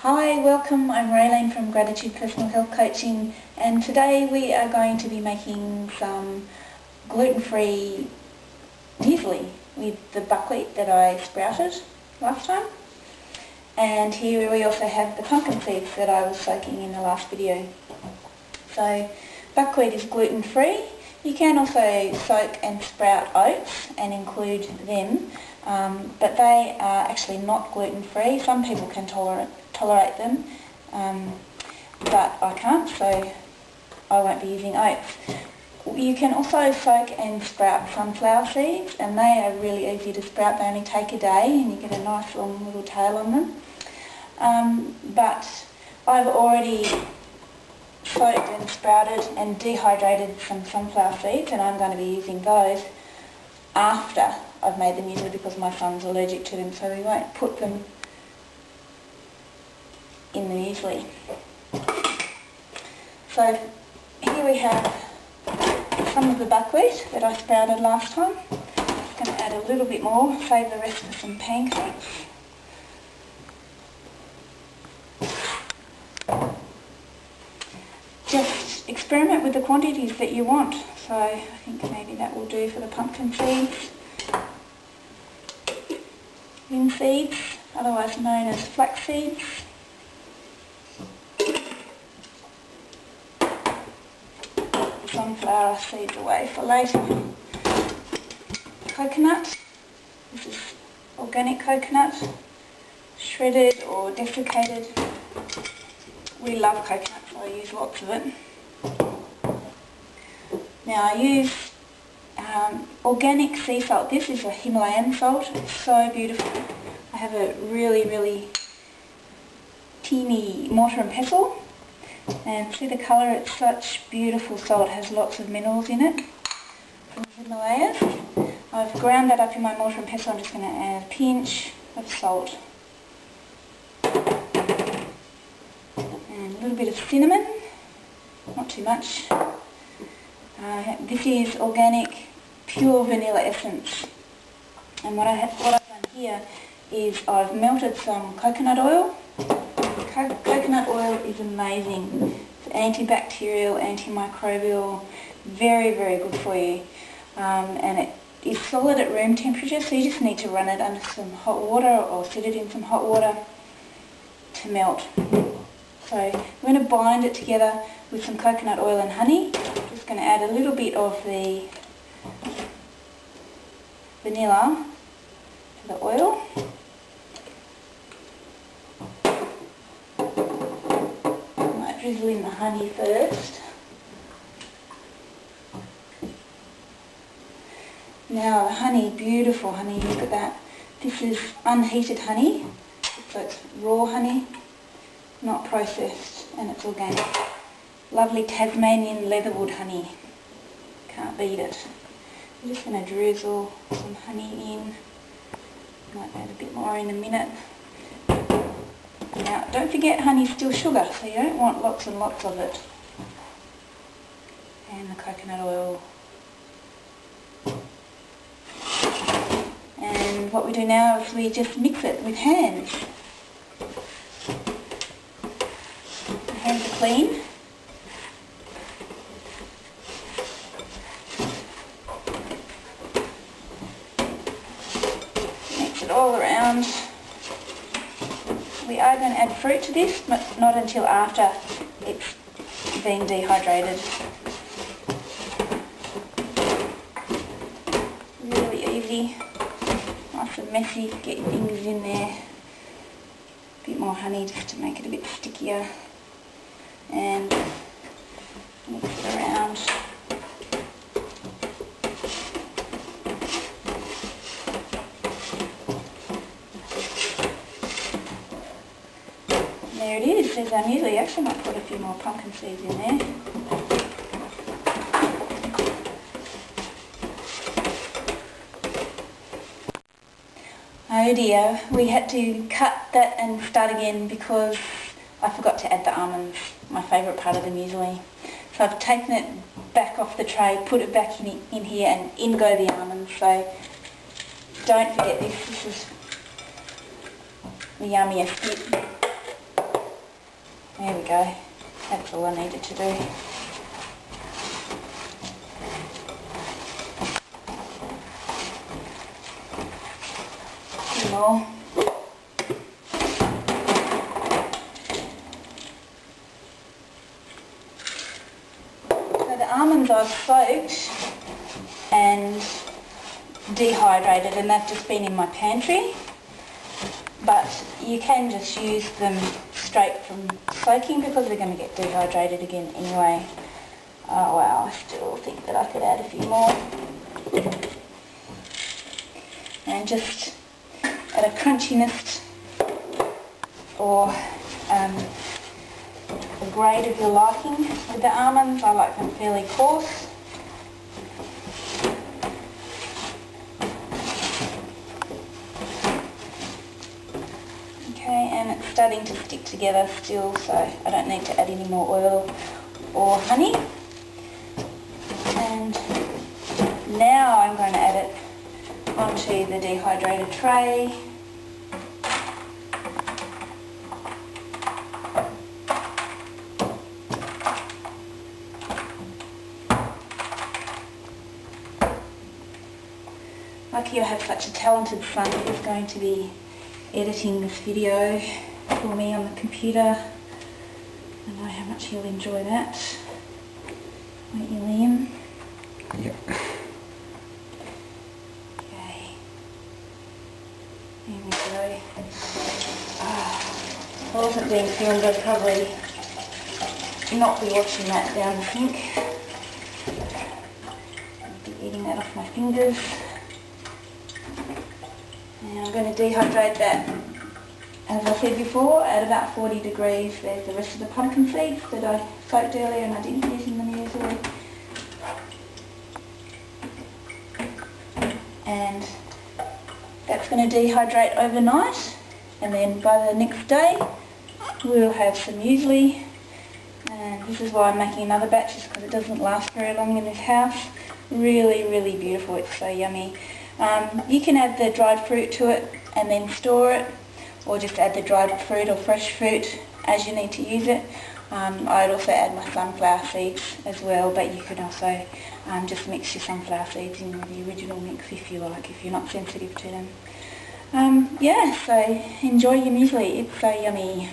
Hi, welcome. I'm Raylene from Gratitude Personal Health Coaching, and today we are going to be making some gluten-free muesli with the buckwheat that I sprouted last time. And here we also have the pumpkin seeds that I was soaking in the last video. So buckwheat is gluten-free. You can also soak and sprout oats and include them, but they are actually not gluten-free. Some people can tolerate them, but I can't, so I won't be using oats. You can also soak and sprout sunflower seeds, and they are really easy to sprout. They only take a day and you get a nice long little tail on them. But I've already soaked and sprouted and dehydrated some sunflower seeds, and I'm going to be using those after I've made the muesli because my son's allergic to them, so we won't put them in the muesli. So here we have some of the buckwheat that I sprouted last time. I'm going to add a little bit more, save the rest for some pancakes. Just experiment with the quantities that you want. So I think maybe that will do for the pumpkin seeds. Linseeds, otherwise known as flax seeds. Sunflower seeds away for later. Coconut. This is organic coconut, shredded or desiccated. We love coconut, so I use lots of it. Now I use organic sea salt. This is a Himalayan salt. It's so beautiful. I have a really teeny mortar and pestle. And see the colour, it's such beautiful salt. It has lots of minerals in it from the Himalayas. I've ground that up in my mortar and pestle. I'm just going to add a pinch of salt. And a little bit of cinnamon, not too much. This is organic, pure vanilla essence. And what I've done here is I've melted some coconut oil. Coconut oil is amazing. It's antibacterial, antimicrobial, very good for you. And it is solid at room temperature, so you just need to run it under some hot water or sit it in some hot water to melt. So I'm going to bind it together with some coconut oil and honey. I'm just going to add a little bit of the vanilla to the oil. Drizzle in the honey first. Now the honey, beautiful honey, look at that. This is unheated honey, so it's raw honey, not processed, and it's organic. Lovely Tasmanian leatherwood honey, can't beat it. I'm just going to drizzle some honey in, might add a bit more in a minute. Now, don't forget honey's still sugar, so you don't want lots and lots of it. And the coconut oil. And what we do now is we just mix it with hands. The hands are clean. Mix it all around. We are going to add fruit to this, but not until after it's been dehydrated. Really easy, nice and messy, get your fingers in there. A bit more honey just to make it a bit stickier. And mix it around. There it is, there's our muesli. Actually might put a few more pumpkin seeds in there. Oh dear, we had to cut that and start again because I forgot to add the almonds, my favourite part of the muesli. So I've taken it back off the tray, put it back in here, and in go the almonds. So don't forget this is the yummiest bit. There we go. That's all I needed to do. More. So the almonds I've soaked and dehydrated, and they've just been in my pantry, but you can just use them straight from soaking because they're going to get dehydrated again anyway. Oh wow, I still think that I could add a few more. And just at a crunchiness or a grade of your liking with the almonds. I like them fairly coarse. Okay, and it's starting to stick together still, so I don't need to add any more oil or honey. And now I'm going to add it onto the dehydrated tray. Lucky I have such a talented son who's going to be editing this video for me on the computer. I know how much he'll enjoy that. Won't you, Liam? Yep. There we go. If I wasn't being filmed, I'd probably not be washing that down the sink. I'd be eating that off my fingers. And I'm going to dehydrate that, as I said before, at about 40 degrees. There's the rest of the pumpkin seeds that I soaked earlier and I didn't use in the muesli. And that's going to dehydrate overnight, and then by the next day we'll have some muesli. And this is why I'm making another batch, just because it doesn't last very long in this house. Really, really beautiful. It's so yummy. You can add the dried fruit to it and then store it, or just add the dried fruit or fresh fruit as you need to use it. I'd also add my sunflower seeds as well, but you can also just mix your sunflower seeds in with the original mix if you like, if you're not sensitive to them. Yeah, so enjoy your muesli, it's so yummy.